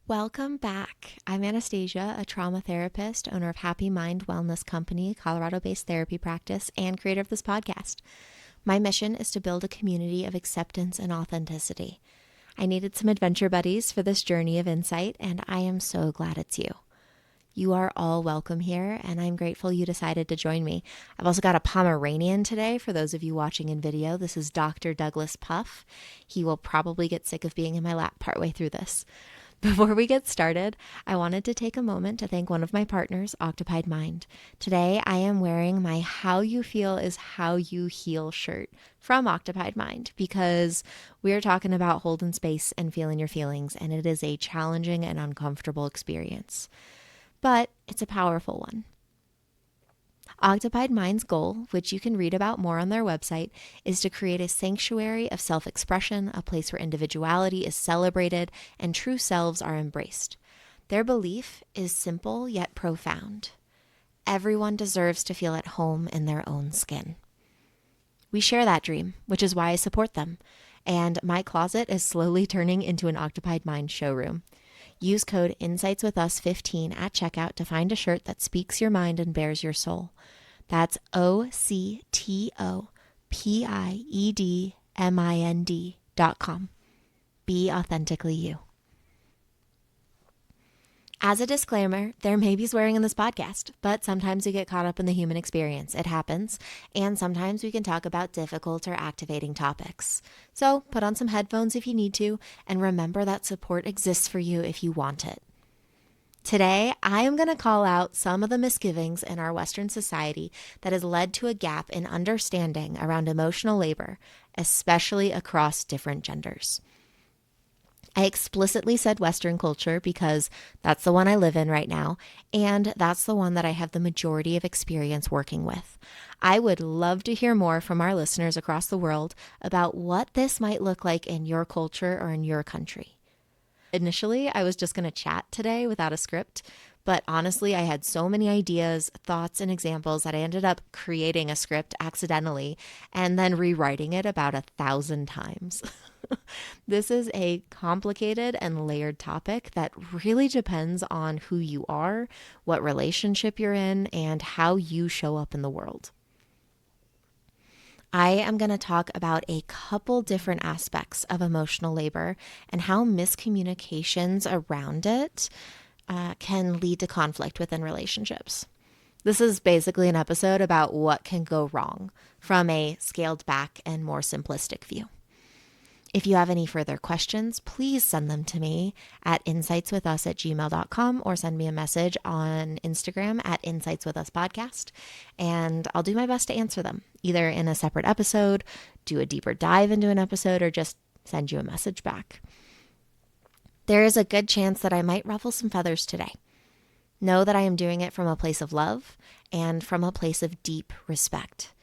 Welcome back. I'm Anastasia, a trauma therapist, owner of Happy Mind Wellness Company, Colorado-based therapy practice, and creator of this podcast. My mission is to build a community of acceptance and authenticity. I needed some adventure buddies for this journey of insight, and I am so glad it's you. You are all welcome here, and I'm grateful you decided to join me. I've also got a Pomeranian today for those of you watching in video. This is Dr. Douglas Puff. He will probably get sick of being in my lap partway through this. Before we get started, I wanted to take a moment to thank one of my partners, Occupied Mind. Today, I am wearing my How You Feel is How You Heal shirt from Occupied Mind because we're talking about holding space and feeling your feelings, and it is a challenging and uncomfortable experience. But it's a powerful one. Occupied Mind's goal, which you can read about more on their website, is to create a sanctuary of self-expression, a place where individuality is celebrated and true selves are embraced. Their belief is simple yet profound. Everyone deserves to feel at home in their own skin. We share that dream, which is why I support them, and my closet is slowly turning into an Occupied Mind showroom. Use code InsightsWithUs15 at checkout to find a shirt that speaks your mind and bears your soul. That's OCTOPIEDMIND.com. Be authentically you. As a disclaimer, there may be swearing in this podcast, but sometimes we get caught up in the human experience. It happens. And sometimes we can talk about difficult or activating topics. So put on some headphones if you need to, and remember that support exists for you if you want it. Today, I am going to call out some of the misgivings in our Western society that has led to a gap in understanding around emotional labor, especially across different genders. I explicitly said Western culture because that's the one I live in right now, and that's the one that I have the majority of experience working with. I would love to hear more from our listeners across the world about what this might look like in your culture or in your country. Initially, I was just going to chat today without a script, but honestly, I had so many ideas, thoughts, and examples that I ended up creating a script accidentally and then rewriting it about 1,000 times. This is a complicated and layered topic that really depends on who you are, what relationship you're in, and how you show up in the world. I am going to talk about a couple different aspects of emotional labor and how miscommunications around it can lead to conflict within relationships. This is basically an episode about what can go wrong from a scaled back and more simplistic view. If you have any further questions, please send them to me at insightswithus@gmail.com or send me a message on Instagram at insightswithuspodcast, and I'll do my best to answer them, either in a separate episode, do a deeper dive into an episode, or just send you a message back. There is a good chance that I might ruffle some feathers today. Know that I am doing it from a place of love and from a place of deep respect.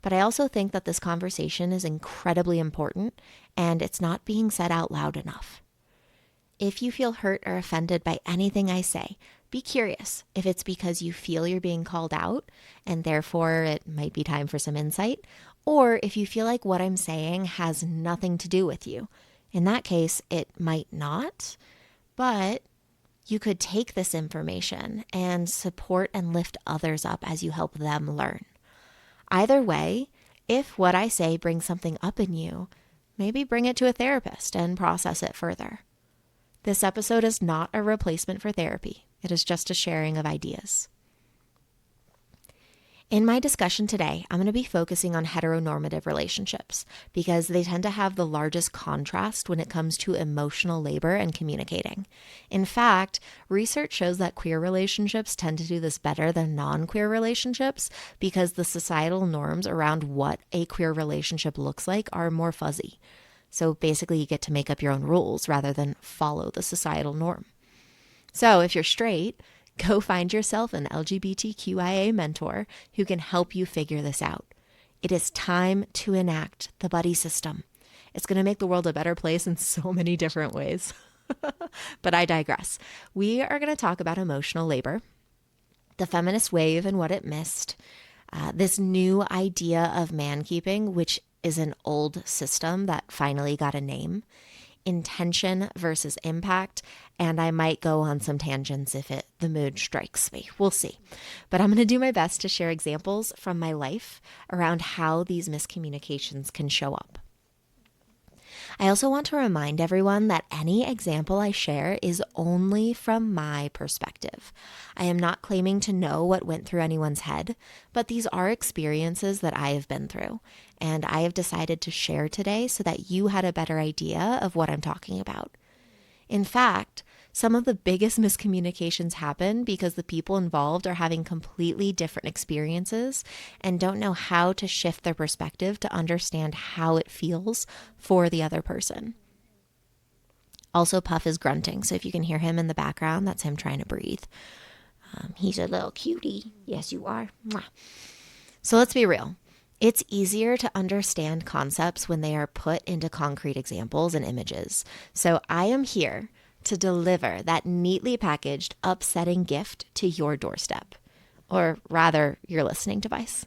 But I also think that this conversation is incredibly important and it's not being said out loud enough. If you feel hurt or offended by anything I say, be curious if it's because you feel you're being called out and therefore it might be time for some insight, or if you feel like what I'm saying has nothing to do with you. In that case, it might not, but you could take this information and support and lift others up as you help them learn. Either way, if what I say brings something up in you, maybe bring it to a therapist and process it further. This episode is not a replacement for therapy. It is just a sharing of ideas. In my discussion today, I'm going to be focusing on heteronormative relationships because they tend to have the largest contrast when it comes to emotional labor and communicating. In fact, research shows that queer relationships tend to do this better than non-queer relationships because the societal norms around what a queer relationship looks like are more fuzzy. So basically, you get to make up your own rules rather than follow the societal norm. So if you're straight, go find yourself an LGBTQIA mentor who can help you figure this out. It is time to enact the buddy system. It's going to make the world a better place in so many different ways. But I digress. We are going to talk about emotional labor, the feminist wave and what it missed, this new idea of man-keeping, which is an old system that finally got a name, intention versus impact, and I might go on some tangents if the mood strikes me. We'll see. But I'm going to do my best to share examples from my life around how these miscommunications can show up. I also want to remind everyone that any example I share is only from my perspective. I am not claiming to know what went through anyone's head, but these are experiences that I have been through, and I have decided to share today so that you had a better idea of what I'm talking about. In fact, some of the biggest miscommunications happen because the people involved are having completely different experiences and don't know how to shift their perspective to understand how it feels for the other person. Also, Puff is grunting, so if you can hear him in the background, that's him trying to breathe. He's a little cutie. Yes, you are. Mwah. So let's be real. It's easier to understand concepts when they are put into concrete examples and images. So I am here to deliver that neatly packaged, upsetting gift to your doorstep, or rather, your listening device.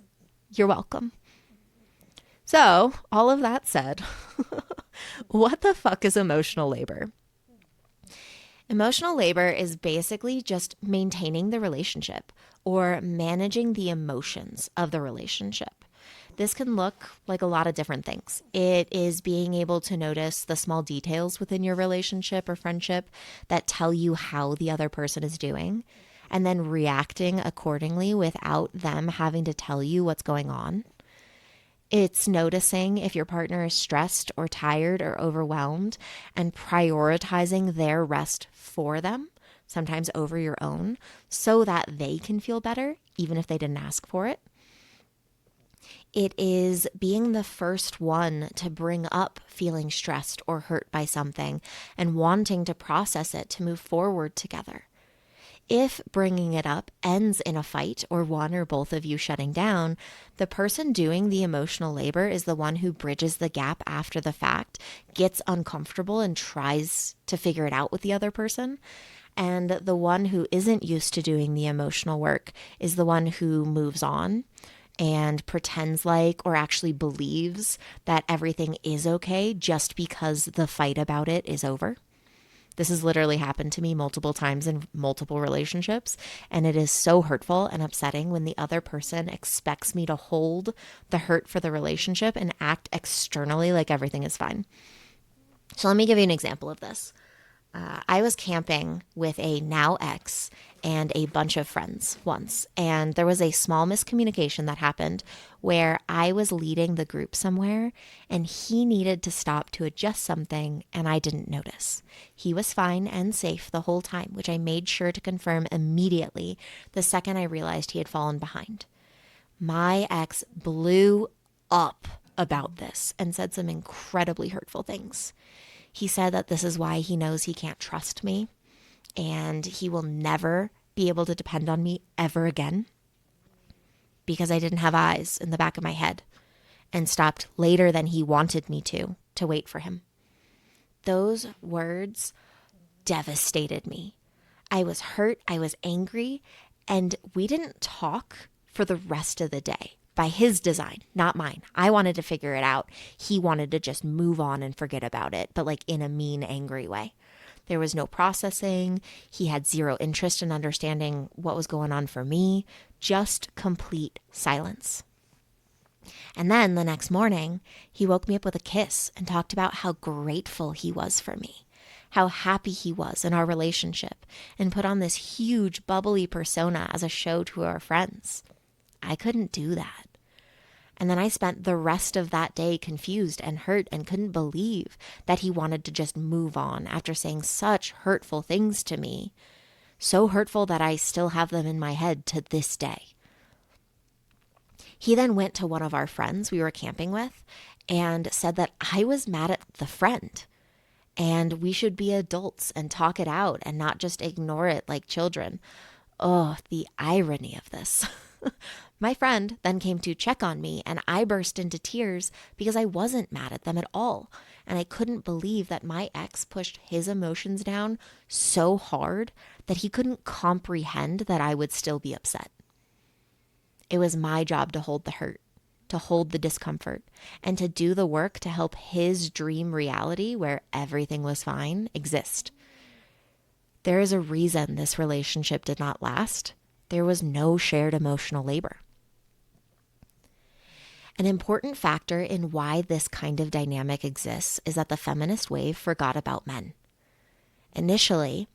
You're welcome. So, all of that said, what the fuck is emotional labor? Emotional labor is basically just maintaining the relationship or managing the emotions of the relationship. This can look like a lot of different things. It is being able to notice the small details within your relationship or friendship that tell you how the other person is doing, and then reacting accordingly without them having to tell you what's going on. It's noticing if your partner is stressed or tired or overwhelmed and prioritizing their rest for them, sometimes over your own, so that they can feel better, even if they didn't ask for it. It is being the first one to bring up feeling stressed or hurt by something and wanting to process it to move forward together. If bringing it up ends in a fight or one or both of you shutting down, the person doing the emotional labor is the one who bridges the gap after the fact, gets uncomfortable and tries to figure it out with the other person. And the one who isn't used to doing the emotional work is the one who moves on and pretends like or actually believes that everything is okay just because the fight about it is over. This has literally happened to me multiple times in multiple relationships, and it is so hurtful and upsetting when the other person expects me to hold the hurt for the relationship and act externally like everything is fine. So let me give you an example of this. I was camping with a now ex and a bunch of friends once, and there was a small miscommunication that happened where I was leading the group somewhere and he needed to stop to adjust something and I didn't notice. He was fine and safe the whole time, which I made sure to confirm immediately the second I realized he had fallen behind. My ex blew up about this and said some incredibly hurtful things. He said that this is why he knows he can't trust me and he will never be able to depend on me ever again because I didn't have eyes in the back of my head and stopped later than he wanted me to wait for him. Those words devastated me. I was hurt, I was angry, and we didn't talk for the rest of the day. By his design, not mine. I wanted to figure it out. He wanted to just move on and forget about it, but like in a mean, angry way. There was no processing. He had zero interest in understanding what was going on for me. Just complete silence. And then the next morning, he woke me up with a kiss and talked about how grateful he was for me, how happy he was in our relationship, and put on this huge bubbly persona as a show to our friends. I couldn't do that. And then I spent the rest of that day confused and hurt and couldn't believe that he wanted to just move on after saying such hurtful things to me. So hurtful that I still have them in my head to this day. He then went to one of our friends we were camping with and said that I was mad at the friend and we should be adults and talk it out and not just ignore it like children. Oh, the irony of this. My friend then came to check on me and I burst into tears because I wasn't mad at them at all. And I couldn't believe that my ex pushed his emotions down so hard that he couldn't comprehend that I would still be upset. It was my job to hold the hurt, to hold the discomfort, and to do the work to help his dream reality, where everything was fine, exist. There is a reason this relationship did not last. There was no shared emotional labor. An important factor in why this kind of dynamic exists is that the feminist wave forgot about men. Initially,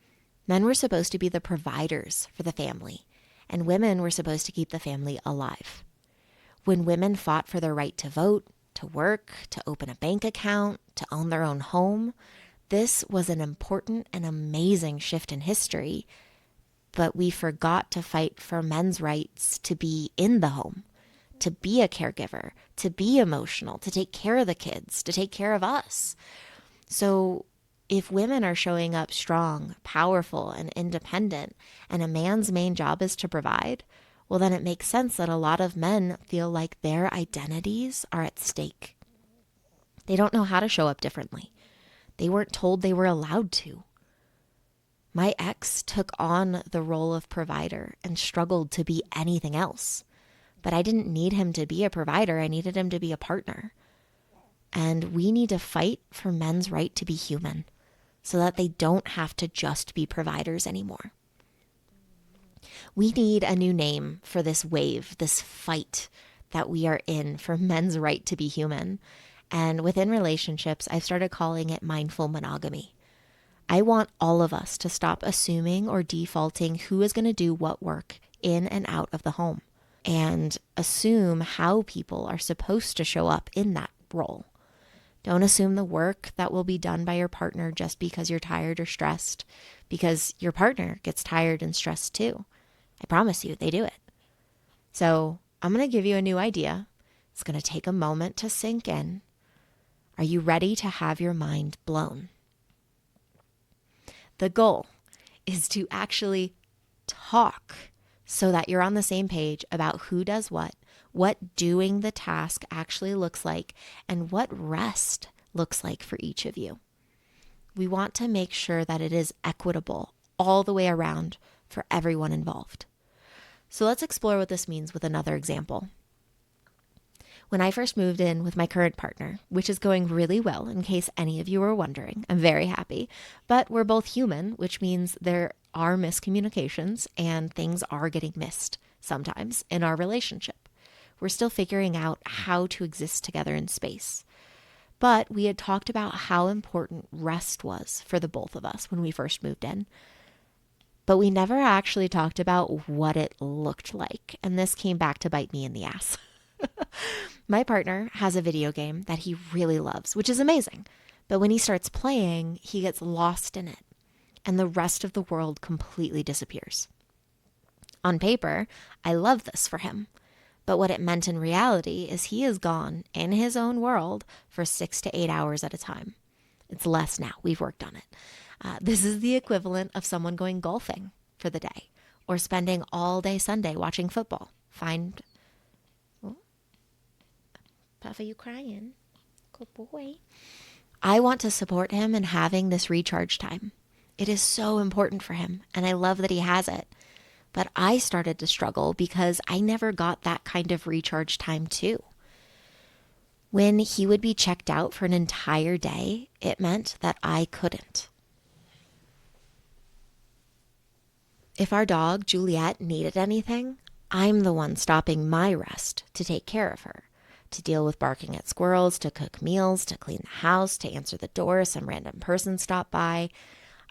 men were supposed to be the providers for the family, and women were supposed to keep the family alive. When women fought for their right to vote, to work, to open a bank account, to own their own home, this was an important and amazing shift in history, but we forgot to fight for men's rights to be in the home, to be a caregiver, to be emotional, to take care of the kids, to take care of us. So if women are showing up strong, powerful, and independent, and a man's main job is to provide, well, then it makes sense that a lot of men feel like their identities are at stake. They don't know how to show up differently. They weren't told they were allowed to. My ex took on the role of provider and struggled to be anything else. But I didn't need him to be a provider. I needed him to be a partner. And we need to fight for men's right to be human so that they don't have to just be providers anymore. We need a new name for this wave, this fight that we are in for men's right to be human. And within relationships, I've started calling it mindful monogamy. I want all of us to stop assuming or defaulting who is going to do what work in and out of the home, and assume how people are supposed to show up in that role. Don't assume the work that will be done by your partner just because you're tired or stressed, because your partner gets tired and stressed too. I promise you, they do it. So I'm going to give you a new idea. It's going to take a moment to sink in. Are you ready to have your mind blown? The goal is to actually talk so that you're on the same page about who does what doing the task actually looks like, and what rest looks like for each of you. We want to make sure that it is equitable all the way around for everyone involved. So let's explore what this means with another example. When I first moved in with my current partner, which is going really well in case any of you were wondering, I'm very happy, but we're both human, which means there are miscommunications and things are getting missed sometimes in our relationship. We're still figuring out how to exist together in space. But we had talked about how important rest was for the both of us when we first moved in. But we never actually talked about what it looked like. And this came back to bite me in the ass. My partner has a video game that he really loves, which is amazing. But when he starts playing, he gets lost in it, and the rest of the world completely disappears. On paper, I love this for him. But what it meant in reality is he is gone in his own world for 6 to 8 hours at a time. It's less now. We've worked on it. This is the equivalent of someone going golfing for the day or spending all day Sunday watching football. Puff, are you crying? Good boy. I want to support him in having this recharge time. It is so important for him, and I love that he has it. But I started to struggle because I never got that kind of recharge time too. When he would be checked out for an entire day, it meant that I couldn't. If our dog, Juliet, needed anything, I'm the one stopping my rest to take care of her, to deal with barking at squirrels, to cook meals, to clean the house, to answer the door if some random person stopped by.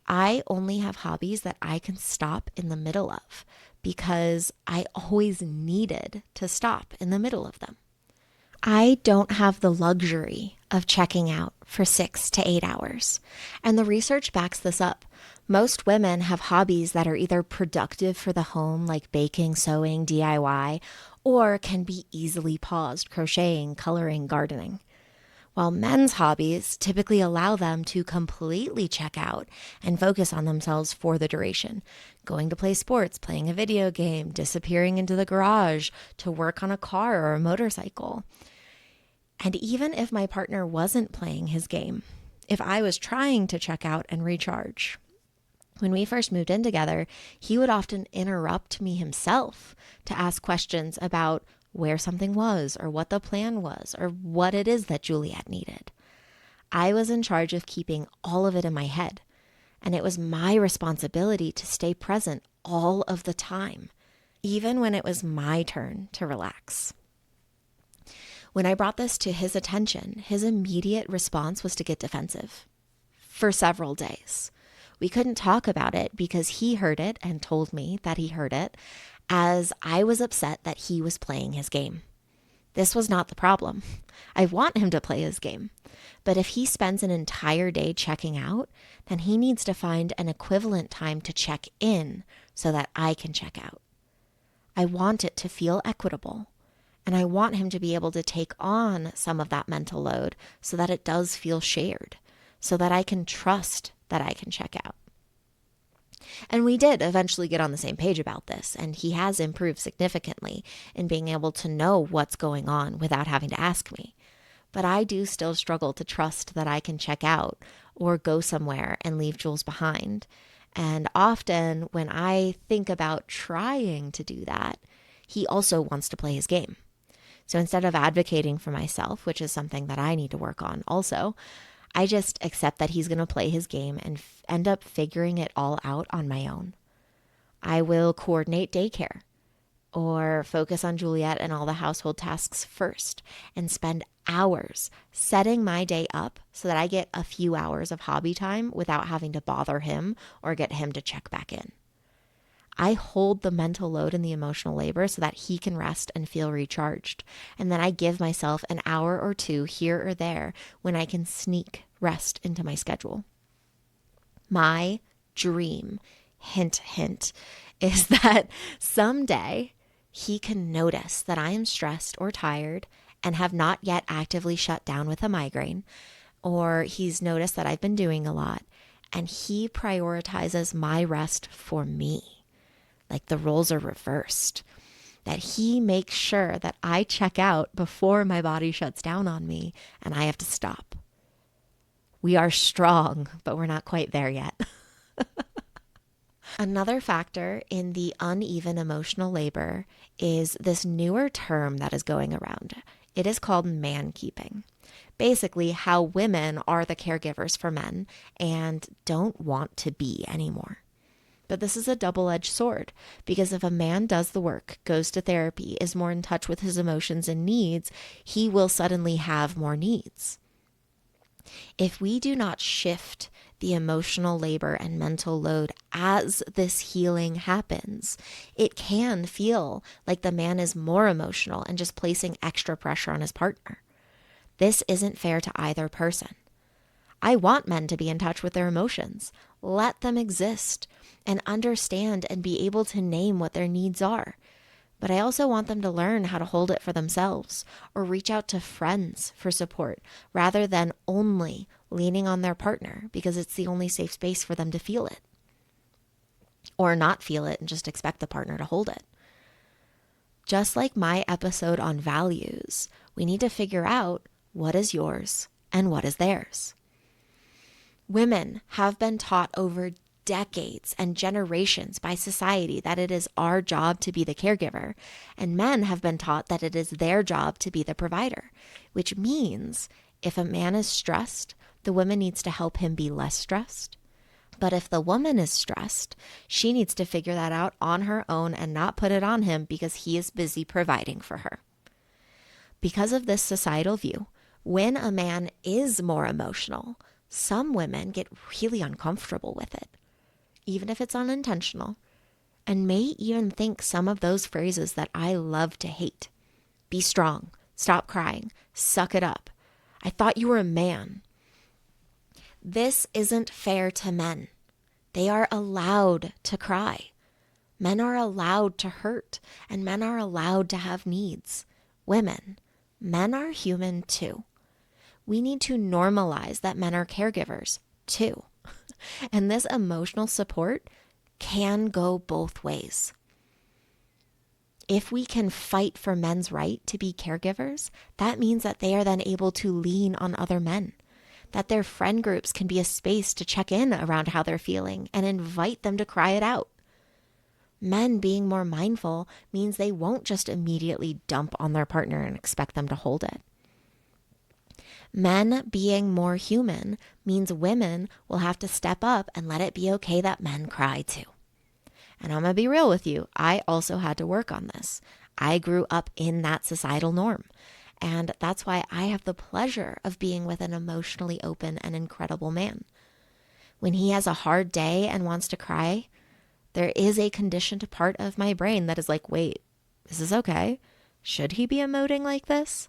I only have hobbies that I can stop in the middle of because I always needed to stop in the middle of them. I don't have the luxury of checking out for 6 to 8 hours. And the research backs this up. Most women have hobbies that are either productive for the home, like baking, sewing, DIY, or can be easily paused, crocheting, coloring, gardening. While men's hobbies typically allow them to completely check out and focus on themselves for the duration, going to play sports, playing a video game, disappearing into the garage to work on a car or a motorcycle. And even if my partner wasn't playing his game, if I was trying to check out and recharge, when we first moved in together, he would often interrupt me himself to ask questions about where something was or what the plan was or what it is that Juliet needed. I was in charge of keeping all of it in my head, and it was my responsibility to stay present all of the time, even when it was my turn to relax. When I brought this to his attention, his immediate response was to get defensive for several days. We couldn't talk about it because he heard it and told me that he heard it, as I was upset that he was playing his game. This was not the problem. I want him to play his game. But if he spends an entire day checking out, then he needs to find an equivalent time to check in so that I can check out. I want it to feel equitable, and I want him to be able to take on some of that mental load so that it does feel shared, so that I can trust that I can check out. And we did eventually get on the same page about this, and he has improved significantly in being able to know what's going on without having to ask me. But I do still struggle to trust that I can check out or go somewhere and leave Jules behind. And often when I think about trying to do that, he also wants to play his game. So instead of advocating for myself, which is something that I need to work on also, I just accept that he's going to play his game and end up figuring it all out on my own. I will coordinate daycare or focus on Juliet and all the household tasks first and spend hours setting my day up so that I get a few hours of hobby time without having to bother him or get him to check back in. I hold the mental load and the emotional labor so that he can rest and feel recharged. And then I give myself an hour or two here or there when I can sneak rest into my schedule. My dream, hint, hint, is that someday he can notice that I am stressed or tired and have not yet actively shut down with a migraine, or he's noticed that I've been doing a lot and he prioritizes my rest for me. Like the roles are reversed, that he makes sure that I check out before my body shuts down on me and I have to stop. We are strong, but we're not quite there yet. Another factor in the uneven emotional labor is this newer term that is going around. It is called man keeping. Basically, how women are the caregivers for men and don't want to be anymore. But this is a double-edged sword, because if a man does the work, goes to therapy, is more in touch with his emotions and needs, he will suddenly have more needs. If we do not shift the emotional labor and mental load as this healing happens, it can feel like the man is more emotional and just placing extra pressure on his partner. This isn't fair to either person. I want men to be in touch with their emotions. Let them exist and understand and be able to name what their needs are. But I also want them to learn how to hold it for themselves or reach out to friends for support rather than only leaning on their partner because it's the only safe space for them to feel it. Or not feel it and just expect the partner to hold it. Just like my episode on values, we need to figure out what is yours and what is theirs. Women have been taught over decades and generations by society that it is our job to be the caregiver, and men have been taught that it is their job to be the provider, which means if a man is stressed, the woman needs to help him be less stressed. But if the woman is stressed, she needs to figure that out on her own and not put it on him because he is busy providing for her. Because of this societal view, when a man is more emotional, some women get really uncomfortable with it, even if it's unintentional, and may even think some of those phrases that I love to hate. Be strong, stop crying, suck it up. I thought you were a man. This isn't fair to men. They are allowed to cry. Men are allowed to hurt, and men are allowed to have needs. Women, men are human too. We need to normalize that men are caregivers too. And this emotional support can go both ways. If we can fight for men's right to be caregivers, that means that they are then able to lean on other men, that their friend groups can be a space to check in around how they're feeling and invite them to cry it out. Men being more mindful means they won't just immediately dump on their partner and expect them to hold it. Men being more human means women will have to step up and let it be okay that men cry too. And I'm going to be real with you. I also had to work on this. I grew up in that societal norm. And that's why I have the pleasure of being with an emotionally open and incredible man. When he has a hard day and wants to cry, there is a conditioned part of my brain that is like, wait, is this okay? Should he be emoting like this?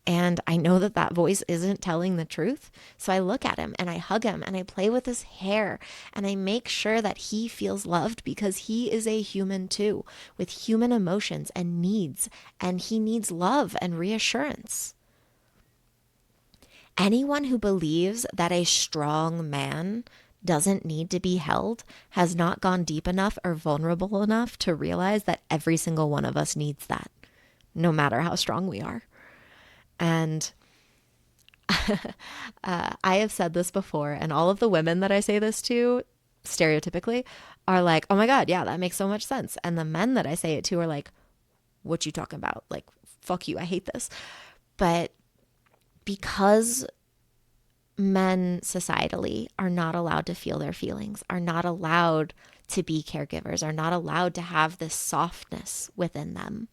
And I know that that voice isn't telling the truth. So I look at him and I hug him and I play with his hair and I make sure that he feels loved because he is a human too, with human emotions and needs, and he needs love and reassurance. Anyone who believes that a strong man doesn't need to be held has not gone deep enough or vulnerable enough to realize that every single one of us needs that, no matter how strong we are. And I have said this before, and all of the women that I say this to, stereotypically, are like, oh my God, yeah, that makes so much sense. And the men that I say it to are like, what you talking about? Like, fuck you, I hate this. But because men societally are not allowed to feel their feelings, are not allowed to be caregivers, are not allowed to have this softness within them,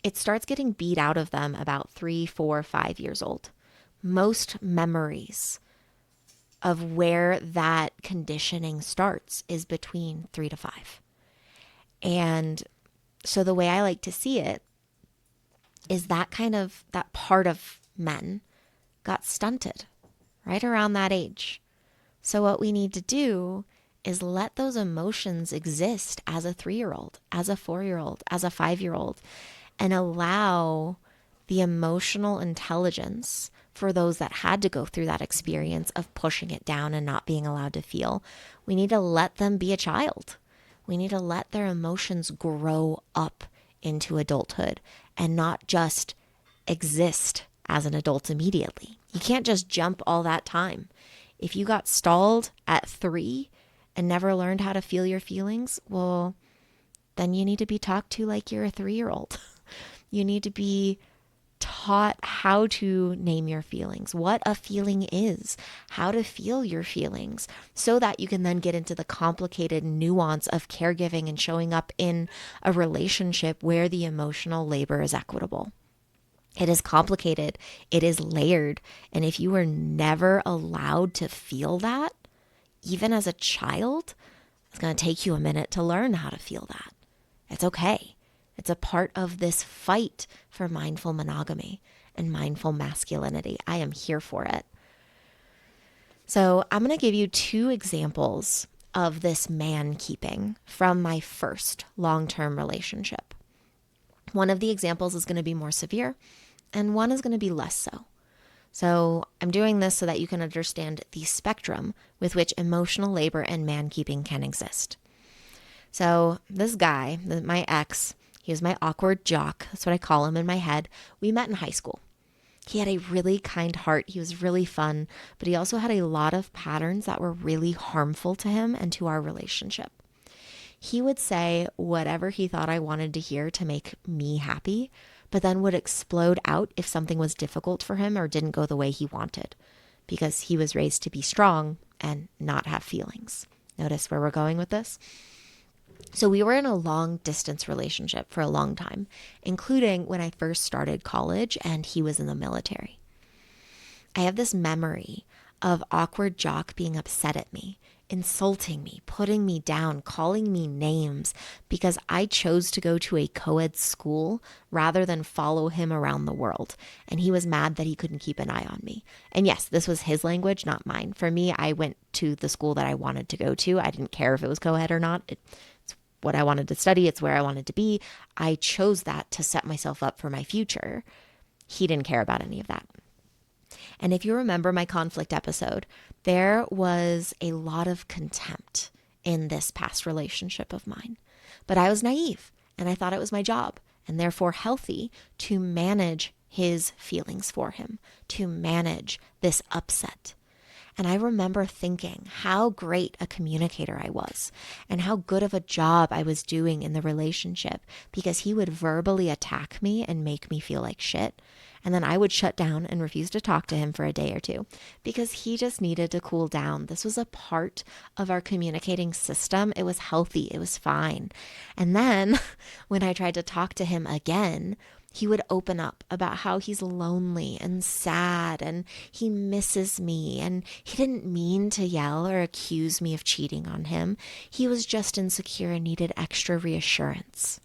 it starts getting beat out of them about 3, 4, 5 years old. Most memories of where that conditioning starts is between 3 to 5. And so the way I like to see it is that part of men got stunted right around that age. So what we need to do is let those emotions exist as a 3-year-old, as a 4-year-old, as a 5-year-old, and allow the emotional intelligence for those that had to go through that experience of pushing it down and not being allowed to feel. We need to let them be a child. We need to let their emotions grow up into adulthood and not just exist as an adult immediately. You can't just jump all that time. If you got stalled at 3 and never learned how to feel your feelings, well, then you need to be talked to like you're a 3-year-old. You need to be taught how to name your feelings, what a feeling is, how to feel your feelings, so that you can then get into the complicated nuance of caregiving and showing up in a relationship where the emotional labor is equitable. It is complicated. It is layered. And if you were never allowed to feel that, even as a child, it's going to take you a minute to learn how to feel that. It's okay. It's a part of this fight for mindful monogamy and mindful masculinity. I am here for it. So I'm going to give you 2 examples of this man keeping from my first long-term relationship. One of the examples is going to be more severe, and one is going to be less so. So I'm doing this so that you can understand the spectrum with which emotional labor and man keeping can exist. So this guy, my ex, he was my awkward jock. That's what I call him in my head. We met in high school. He had a really kind heart. He was really fun, but he also had a lot of patterns that were really harmful to him and to our relationship. He would say whatever he thought I wanted to hear to make me happy, but then would explode out if something was difficult for him or didn't go the way he wanted, because he was raised to be strong and not have feelings. Notice where we're going with this? So we were in a long distance relationship for a long time, including when I first started college and he was in the military. I have this memory of awkward jock being upset at me, insulting me, putting me down, calling me names because I chose to go to a co-ed school rather than follow him around the world. And he was mad that he couldn't keep an eye on me. And yes, this was his language, not mine. For me, I went to the school that I wanted to go to. I didn't care if it was co-ed or not. It's what I wanted to study. It's where I wanted to be. I chose that to set myself up for my future. He didn't care about any of that. And if you remember my conflict episode, there was a lot of contempt in this past relationship of mine. But I was naive and I thought it was my job and therefore healthy to manage his feelings for him, to manage this upset. And I remember thinking how great a communicator I was and how good of a job I was doing in the relationship because he would verbally attack me and make me feel like shit. And then I would shut down and refuse to talk to him for a day or two because he just needed to cool down. This was a part of our communicating system. It was healthy. It was fine. And then when I tried to talk to him again, he would open up about how he's lonely and sad and he misses me. And he didn't mean to yell or accuse me of cheating on him. He was just insecure and needed extra reassurance.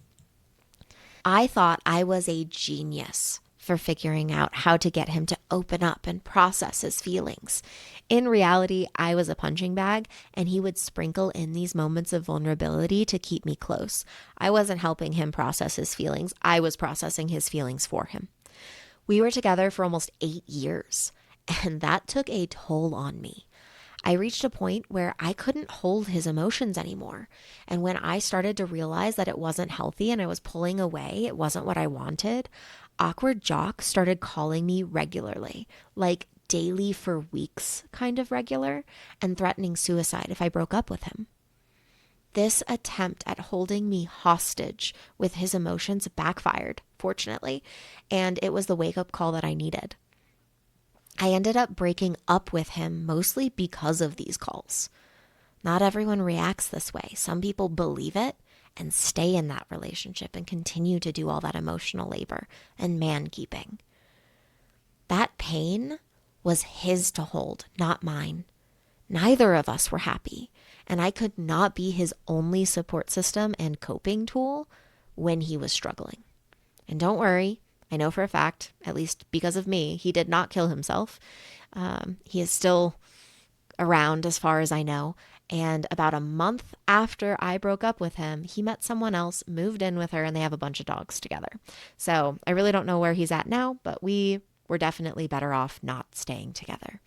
I thought I was a genius for figuring out how to get him to open up and process his feelings. In reality, I was a punching bag, and he would sprinkle in these moments of vulnerability to keep me close. I wasn't helping him process his feelings. I was processing his feelings for him. We were together for almost 8 years, and that took a toll on me. I reached a point where I couldn't hold his emotions anymore. And when I started to realize that it wasn't healthy and I was pulling away, it wasn't what I wanted, Awkward Jock started calling me regularly, like daily for weeks kind of regular, and threatening suicide if I broke up with him. This attempt at holding me hostage with his emotions backfired, fortunately, and it was the wake-up call that I needed. I ended up breaking up with him mostly because of these calls. Not everyone reacts this way. Some people believe it and stay in that relationship and continue to do all that emotional labor and man-keeping. That pain was his to hold, not mine. Neither of us were happy, and I could not be his only support system and coping tool when he was struggling. And don't worry, I know for a fact, at least because of me, he did not kill himself. He is still around as far as I know. And about a month after I broke up with him, he met someone else, moved in with her, and they have a bunch of dogs together. So I really don't know where he's at now, but we were definitely better off not staying together.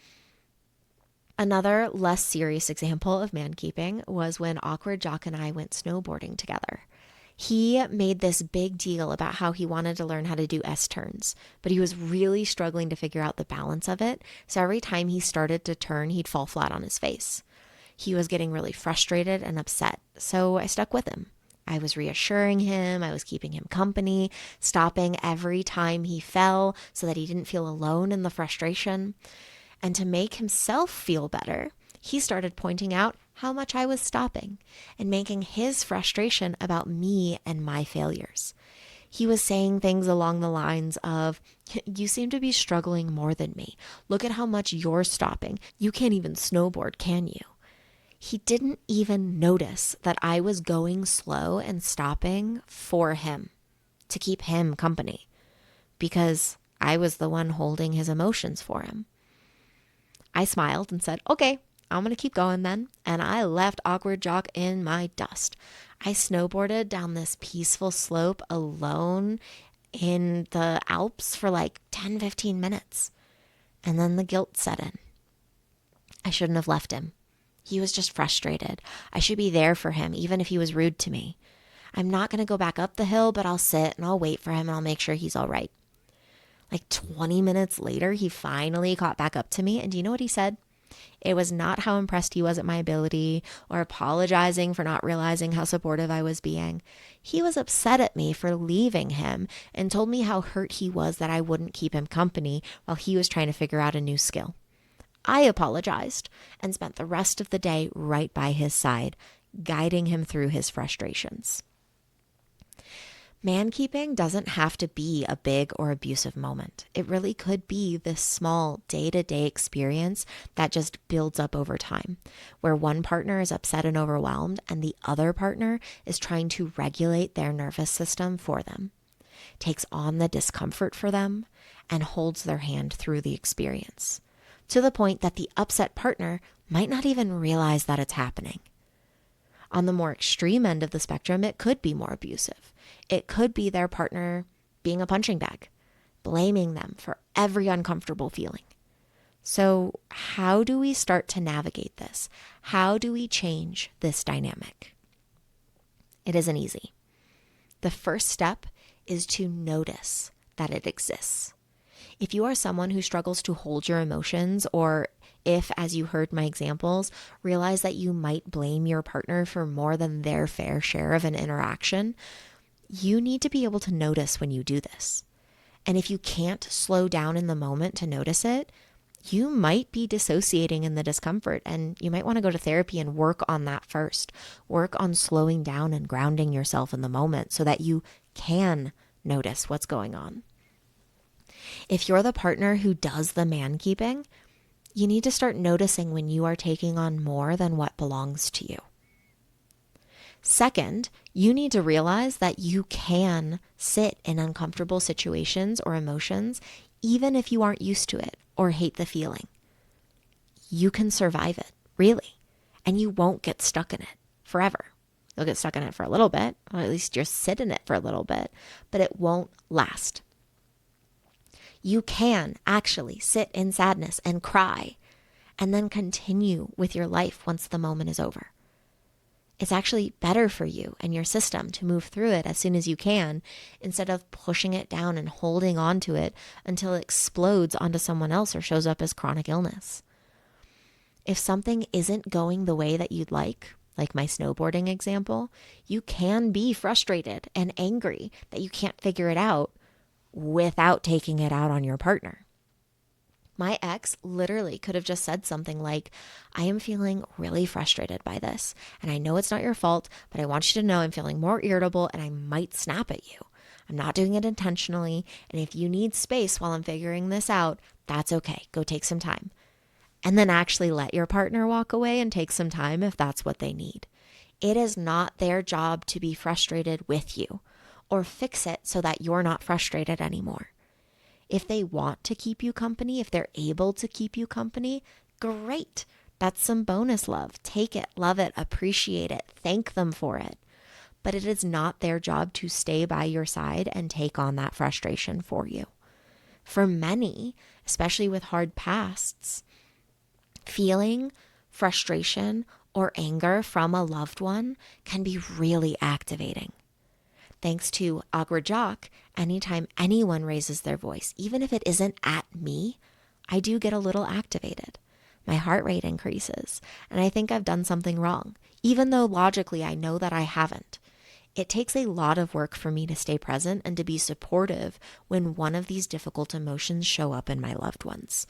Another less serious example of man-keeping was when Awkward Jock and I went snowboarding together. He made this big deal about how he wanted to learn how to do S-turns, but he was really struggling to figure out the balance of it. So every time he started to turn, he'd fall flat on his face. He was getting really frustrated and upset, so I stuck with him. I was reassuring him, I was keeping him company, stopping every time he fell so that he didn't feel alone in the frustration. And to make himself feel better, he started pointing out how much I was stopping and making his frustration about me and my failures. He was saying things along the lines of, "You seem to be struggling more than me. Look at how much you're stopping. You can't even snowboard, can you?" He didn't even notice that I was going slow and stopping for him, to keep him company, because I was the one holding his emotions for him. I smiled and said, "Okay, I'm going to keep going then." And I left Awkward Jock in my dust. I snowboarded down this peaceful slope alone in the Alps for like 10-15 minutes. And then the guilt set in. I shouldn't have left him. He was just frustrated. I should be there for him, even if he was rude to me. I'm not going to go back up the hill, but I'll sit and I'll wait for him and I'll make sure he's all right. Like 20 minutes later, he finally caught back up to me. And do you know what he said? It was not how impressed he was at my ability or apologizing for not realizing how supportive I was being. He was upset at me for leaving him and told me how hurt he was that I wouldn't keep him company while he was trying to figure out a new skill. I apologized and spent the rest of the day right by his side, guiding him through his frustrations. Man-keeping doesn't have to be a big or abusive moment. It really could be this small day-to-day experience that just builds up over time, where one partner is upset and overwhelmed and the other partner is trying to regulate their nervous system for them, takes on the discomfort for them, and holds their hand through the experience, to the point that the upset partner might not even realize that it's happening. On the more extreme end of the spectrum, it could be more abusive. It could be their partner being a punching bag, blaming them for every uncomfortable feeling. So how do we start to navigate this? How do we change this dynamic? It isn't easy. The first step is to notice that it exists. If you are someone who struggles to hold your emotions, or if, as you heard my examples, realize that you might blame your partner for more than their fair share of an interaction, you need to be able to notice when you do this. And if you can't slow down in the moment to notice it, you might be dissociating in the discomfort, and you might want to go to therapy and work on that first. Work on slowing down and grounding yourself in the moment so that you can notice what's going on. If you're the partner who does the man keeping, you need to start noticing when you are taking on more than what belongs to you. Second, you need to realize that you can sit in uncomfortable situations or emotions even if you aren't used to it or hate the feeling. You can survive it, really, and you won't get stuck in it forever. You'll get stuck in it for a little bit, or at least just sit in it for a little bit, but it won't last. You can actually sit in sadness and cry and then continue with your life once the moment is over. It's actually better for you and your system to move through it as soon as you can, instead of pushing it down and holding on to it until it explodes onto someone else or shows up as chronic illness. If something isn't going the way that you'd like my snowboarding example, you can be frustrated and angry that you can't figure it out without taking it out on your partner. My ex literally could have just said something like, I am feeling really frustrated by this, and I know it's not your fault, but I want you to know I'm feeling more irritable and I might snap at you. I'm not doing it intentionally, and if you need space while I'm figuring this out, that's okay. Go take some time. And then actually let your partner walk away and take some time if that's what they need. It is not their job to be frustrated with you or fix it so that you're not frustrated anymore. If they want to keep you company, if they're able to keep you company, great. That's some bonus love. Take it, love it, appreciate it, thank them for it. But it is not their job to stay by your side and take on that frustration for you. For many, especially with hard pasts, feeling frustration or anger from a loved one can be really activating. Thanks to Awkward Jock, anytime anyone raises their voice, even if it isn't at me, I do get a little activated. My heart rate increases, and I think I've done something wrong, even though logically I know that I haven't. It takes a lot of work for me to stay present and to be supportive when one of these difficult emotions show up in my loved ones.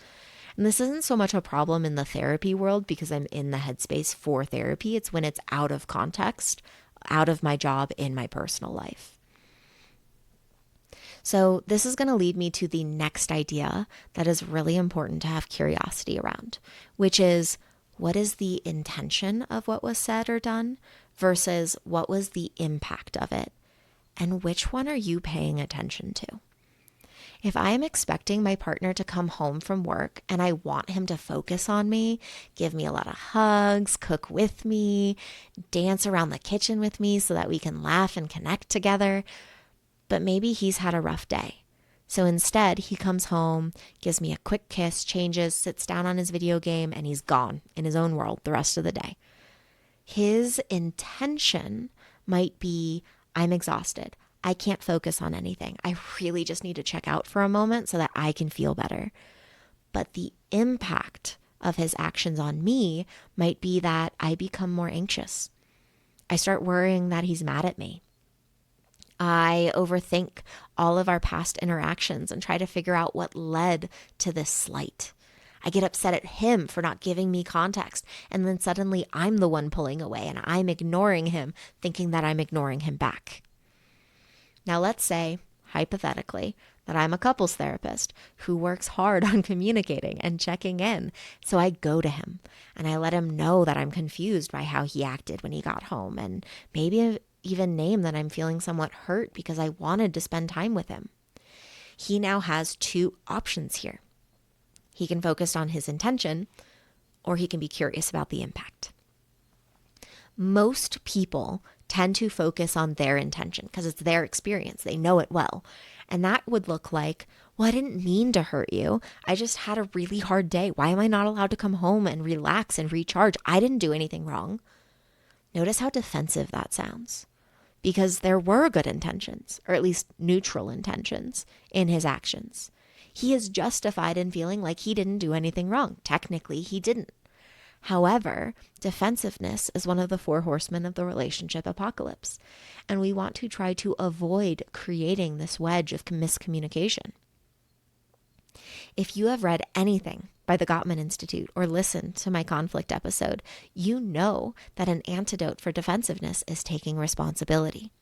And this isn't so much a problem in the therapy world because I'm in the headspace for therapy. It's when it's out of context, out of my job in my personal life. So this is going to lead me to the next idea that is really important to have curiosity around, which is, what is the intention of what was said or done versus what was the impact of it? And which one are you paying attention to? If I am expecting my partner to come home from work and I want him to focus on me, give me a lot of hugs, cook with me, dance around the kitchen with me so that we can laugh and connect together, but maybe he's had a rough day. So instead, he comes home, gives me a quick kiss, changes, sits down on his video game, and he's gone in his own world the rest of the day. His intention might be, I'm exhausted. I can't focus on anything. I really just need to check out for a moment so that I can feel better. But the impact of his actions on me might be that I become more anxious. I start worrying that he's mad at me. I overthink all of our past interactions and try to figure out what led to this slight. I get upset at him for not giving me context, and then suddenly I'm the one pulling away and I'm ignoring him, thinking that I'm ignoring him back. Now let's say, hypothetically, that I'm a couples therapist who works hard on communicating and checking in. So I go to him and I let him know that I'm confused by how he acted when he got home, and maybe even name that I'm feeling somewhat hurt because I wanted to spend time with him. He now has two options here. He can focus on his intention, or he can be curious about the impact. Most people tend to focus on their intention because it's their experience. They know it well. And that would look like, well, I didn't mean to hurt you. I just had a really hard day. Why am I not allowed to come home and relax and recharge? I didn't do anything wrong. Notice how defensive that sounds, because there were good intentions, or at least neutral intentions, in his actions. He is justified in feeling like he didn't do anything wrong. Technically, he didn't. However, defensiveness is one of the four horsemen of the relationship apocalypse, and we want to try to avoid creating this wedge of miscommunication. If you have read anything by the Gottman Institute or listened to my conflict episode, you know that an antidote for defensiveness is taking responsibility.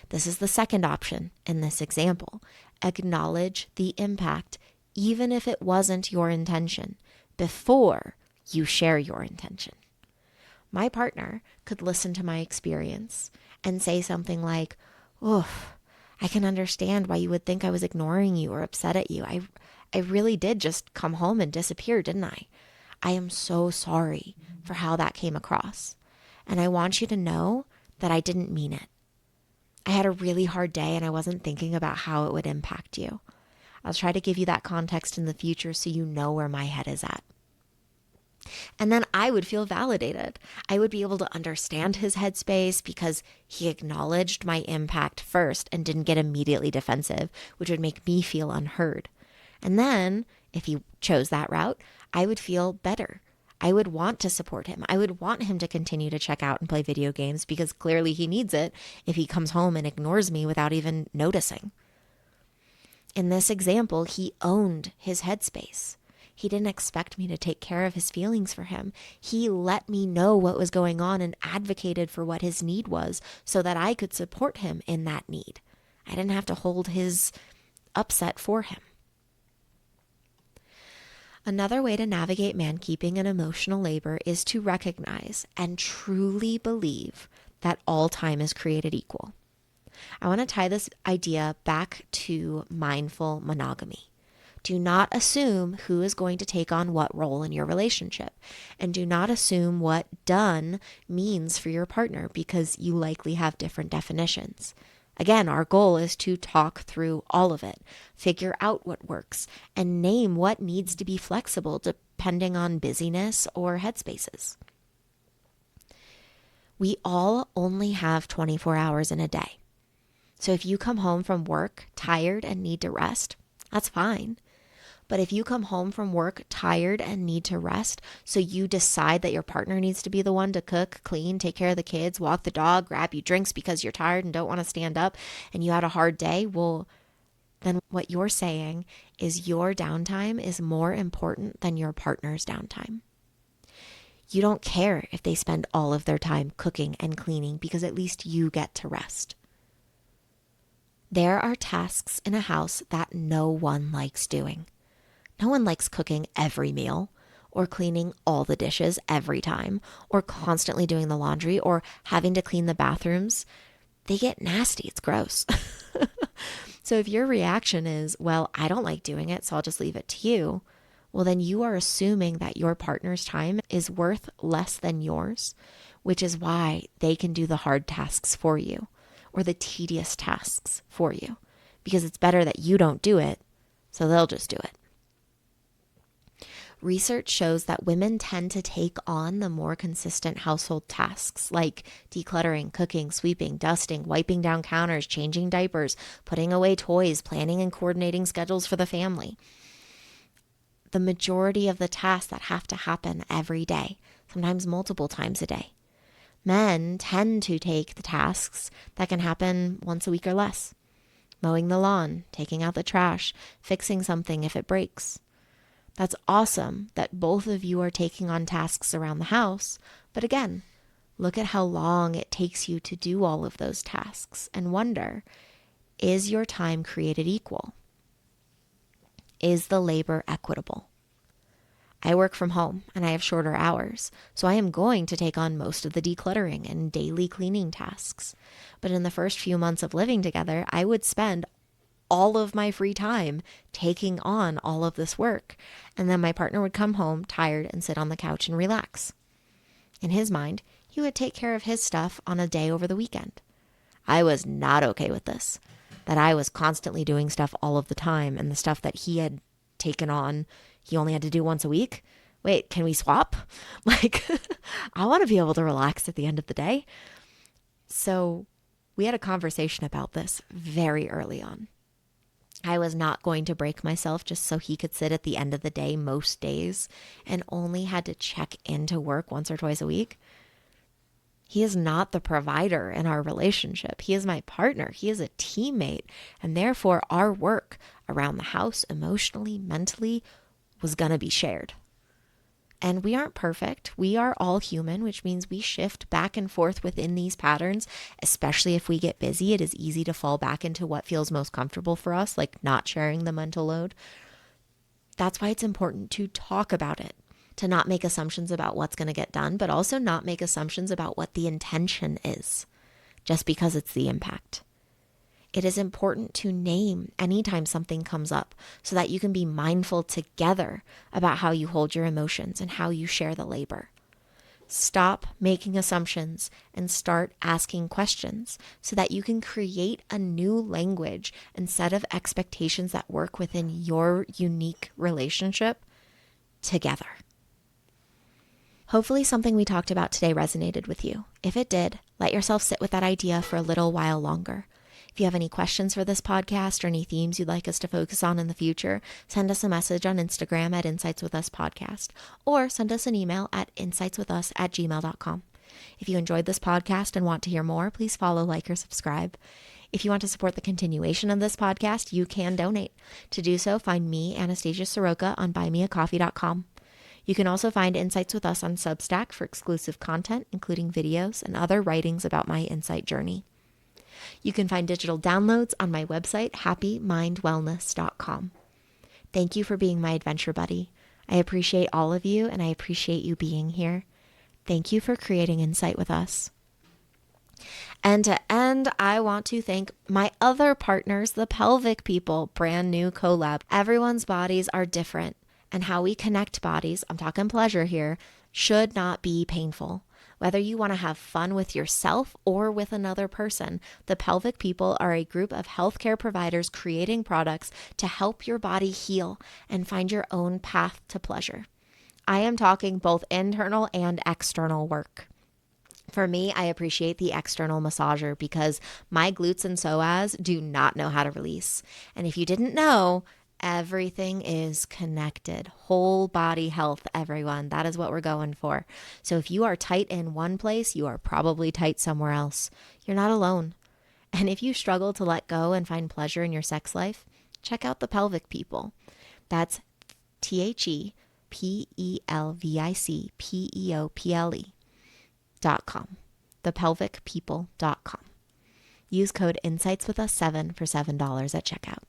This is the second option in this example. Acknowledge the impact, even if it wasn't your intention, before you share your intention. My partner could listen to my experience and say something like, "Oh, I can understand why you would think I was ignoring you or upset at you. I really did just come home and disappear, didn't I? I am so sorry for how that came across. And I want you to know that I didn't mean it. I had a really hard day and I wasn't thinking about how it would impact you. I'll try to give you that context in the future so you know where my head is at." And then I would feel validated. I would be able to understand his headspace because he acknowledged my impact first and didn't get immediately defensive, which would make me feel unheard. And then, if he chose that route, I would feel better. I would want to support him. I would want him to continue to check out and play video games because clearly he needs it if he comes home and ignores me without even noticing. In this example, he owned his headspace. He didn't expect me to take care of his feelings for him. He let me know what was going on and advocated for what his need was so that I could support him in that need. I didn't have to hold his upset for him. Another way to navigate man-keeping and emotional labor is to recognize and truly believe that all time is created equal. I want to tie this idea back to mindful monogamy. Do not assume who is going to take on what role in your relationship, and do not assume what done means for your partner because you likely have different definitions. Again, our goal is to talk through all of it, figure out what works, and name what needs to be flexible depending on busyness or headspaces. We all only have 24 hours in a day. So if you come home from work tired and need to rest, that's fine. But if you come home from work tired and need to rest, so you decide that your partner needs to be the one to cook, clean, take care of the kids, walk the dog, grab you drinks because you're tired and don't want to stand up, and you had a hard day, well, then what you're saying is your downtime is more important than your partner's downtime. You don't care if they spend all of their time cooking and cleaning because at least you get to rest. There are tasks in a house that no one likes doing. No one likes cooking every meal, or cleaning all the dishes every time, or constantly doing the laundry, or having to clean the bathrooms. They get nasty. It's gross. So if your reaction is, well, I don't like doing it, so I'll just leave it to you, well, then you are assuming that your partner's time is worth less than yours, which is why they can do the hard tasks for you, or the tedious tasks for you, because it's better that you don't do it, so they'll just do it. Research shows that women tend to take on the more consistent household tasks like decluttering, cooking, sweeping, dusting, wiping down counters, changing diapers, putting away toys, planning and coordinating schedules for the family. The majority of the tasks that have to happen every day, sometimes multiple times a day. Men tend to take the tasks that can happen once a week or less. Mowing the lawn, taking out the trash, fixing something if it breaks. That's awesome that both of you are taking on tasks around the house, but again, look at how long it takes you to do all of those tasks and wonder, is your time created equal? Is the labor equitable? I work from home and I have shorter hours, so I am going to take on most of the decluttering and daily cleaning tasks. But in the first few months of living together, I would spend all of my free time taking on all of this work. And then my partner would come home tired and sit on the couch and relax. In his mind, he would take care of his stuff on a day over the weekend. I was not okay with this, that I was constantly doing stuff all of the time, and the stuff that he had taken on, he only had to do once a week. Wait, can we swap? I want to be able to relax at the end of the day. So we had a conversation about this very early on. I was not going to break myself just so he could sit at the end of the day most days and only had to check into work once or twice a week. He is not the provider in our relationship. He is my partner. He is a teammate. And therefore, our work around the house, emotionally, mentally, was going to be shared. And we aren't perfect. We are all human, which means we shift back and forth within these patterns, especially if we get busy. It is easy to fall back into what feels most comfortable for us, like not sharing the mental load. That's why it's important to talk about it, to not make assumptions about what's going to get done, but also not make assumptions about what the intention is, just because it's the impact. It is important to name anytime something comes up so that you can be mindful together about how you hold your emotions and how you share the labor. Stop making assumptions and start asking questions so that you can create a new language and set of expectations that work within your unique relationship together. Hopefully something we talked about today resonated with you. If it did, let yourself sit with that idea for a little while longer. If you have any questions for this podcast or any themes you'd like us to focus on in the future, send us a message on Instagram at Insights With Us Podcast, or send us an email at insightswithus@gmail.com. If you enjoyed this podcast and want to hear more, please follow, like, or subscribe. If you want to support the continuation of this podcast, you can donate. To do so, find me, Anastasia Soroka, on buymeacoffee.com. You can also find Insights With Us on Substack for exclusive content, including videos and other writings about my insight journey. You can find digital downloads on my website, happymindwellness.com. Thank you for being my adventure buddy. I appreciate all of you, and I appreciate you being here. Thank you for creating insight with us. And to end, I want to thank my other partners, the Pelvic People, brand new collab. Everyone's bodies are different, and how we connect bodies, I'm talking pleasure here, should not be painful. Whether you want to have fun with yourself or with another person, the Pelvic People are a group of healthcare providers creating products to help your body heal and find your own path to pleasure. I am talking both internal and external work. For me, I appreciate the external massager because my glutes and psoas do not know how to release. And if you didn't know, everything is connected. Whole body health, everyone. That is what we're going for. So if you are tight in one place, you are probably tight somewhere else. You're not alone. And if you struggle to let go and find pleasure in your sex life, check out the Pelvic People. That's ThePelvicPeople.com. ThePelvicPeople.com. Use code InsightsWithUs7 for $7 at checkout.